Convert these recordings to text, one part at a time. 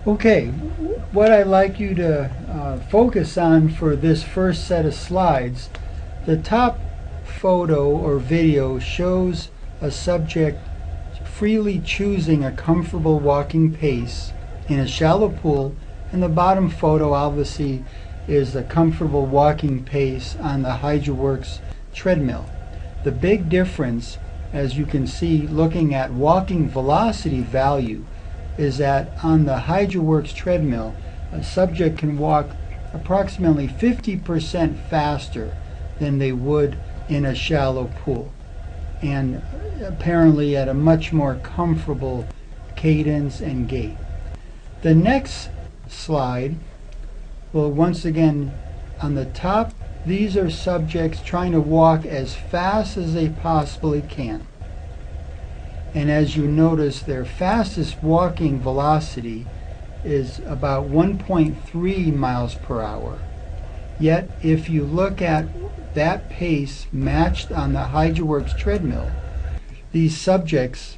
Okay, what I'd like you to focus on for this first set of slides, the top photo or video shows a subject freely choosing a comfortable walking pace in a shallow pool, and the bottom photo obviously is a comfortable walking pace on the HydroWorx treadmill. The big difference, as you can see looking at walking velocity value, is that on the HydroWorx treadmill, a subject can walk approximately 50% faster than they would in a shallow pool, and apparently at a much more comfortable cadence and gait. The next slide will once again, on the top, these are subjects trying to walk as fast as they possibly can. And as you notice, their fastest walking velocity is about 1.3 miles per hour. Yet, if you look at that pace matched on the HydroWorx treadmill, these subjects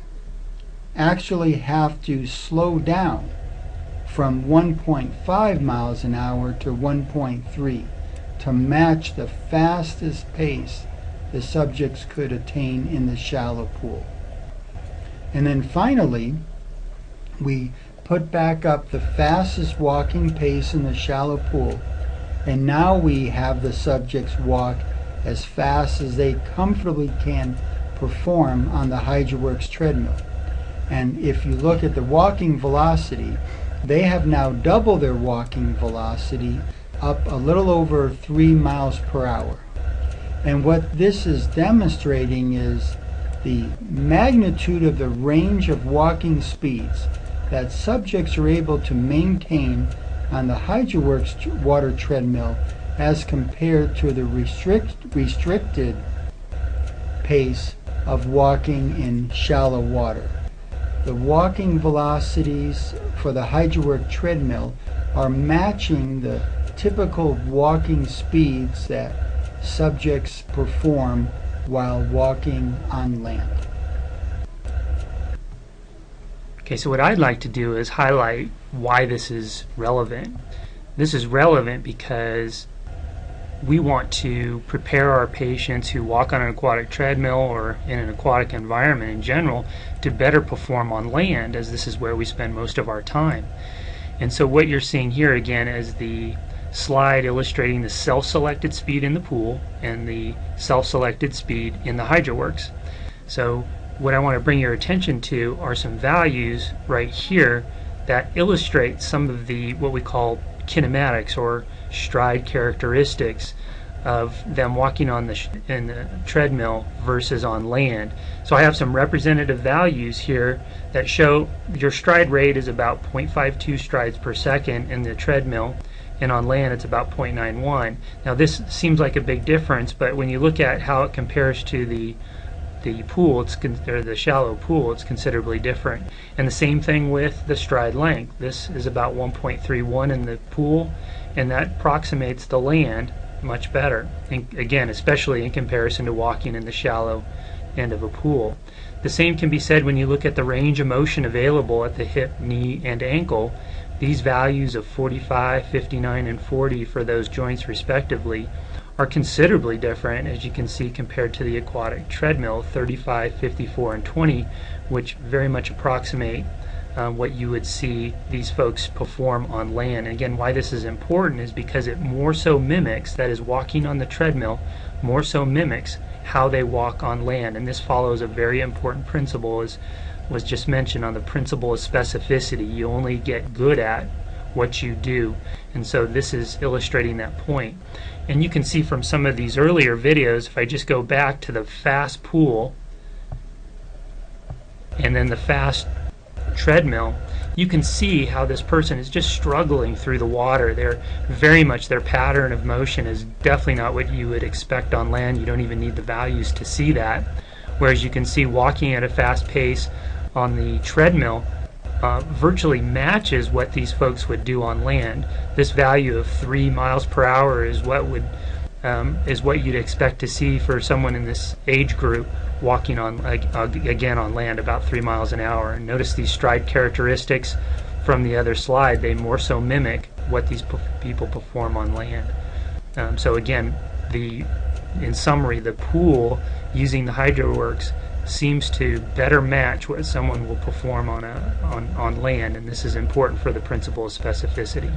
actually have to slow down from 1.5 miles an hour to 1.3 to match the fastest pace the subjects could attain in the shallow pool. And then finally, we put back up the fastest walking pace in the shallow pool, and now we have the subjects walk as fast as they comfortably can perform on the HydroWorx treadmill. And if you look at the walking velocity, they have now doubled their walking velocity up a little over 3 miles per hour. And what this is demonstrating is the magnitude of the range of walking speeds that subjects are able to maintain on the HydroWorx water treadmill as compared to the restricted pace of walking in shallow water. The walking velocities for the HydroWorx treadmill are matching the typical walking speeds that subjects perform while walking on land. Okay, so what I'd like to do is highlight why this is relevant. This is relevant because we want to prepare our patients who walk on an aquatic treadmill or in an aquatic environment in general to better perform on land, as this is where we spend most of our time. And so what you're seeing here again is the slide illustrating the self-selected speed in the pool and the self-selected speed in the HydroWorx. So what I want to bring your attention to are some values right here that illustrate some of the what we call kinematics or stride characteristics of them walking on in the treadmill versus on land. So I have some representative values here that show your stride rate is about 0.52 strides per second in the treadmill, and on land it's about 0.91. Now this seems like a big difference, but when you look at how it compares to the pool, or the shallow pool, it's considerably different. And the same thing with the stride length. This is about 1.31 in the pool, and that approximates the land much better. And again, especially in comparison to walking in the shallow end of a pool. The same can be said when you look at the range of motion available at the hip, knee, and ankle. These values of 45, 59, and 40 for those joints respectively are considerably different, as you can see, compared to the aquatic treadmill, 35, 54, and 20, which very much approximate what you would see these folks perform on land. And again, why this is important is because it more so mimics, that is walking on the treadmill, more so mimics how they walk on land. And this follows a very important principle, as was just mentioned, on the principle of specificity. You only get good at what you do, and so this is illustrating that point. And you can see from some of these earlier videos, if I just go back to the fast pool and then the fast treadmill, you can see how this person is just struggling through the water. They're very much, their pattern of motion is definitely not what you would expect on land. You don't even need the values to see that. Whereas you can see walking at a fast pace on the treadmill virtually matches what these folks would do on land. This value of 3 miles per hour is what you'd expect to see for someone in this age group walking on again on land, about 3 miles an hour. And notice these stride characteristics from the other slide, they more so mimic what these people perform on land. So again, in summary, the pool using the HydroWorx seems to better match what someone will perform on land, and this is important for the principle of specificity.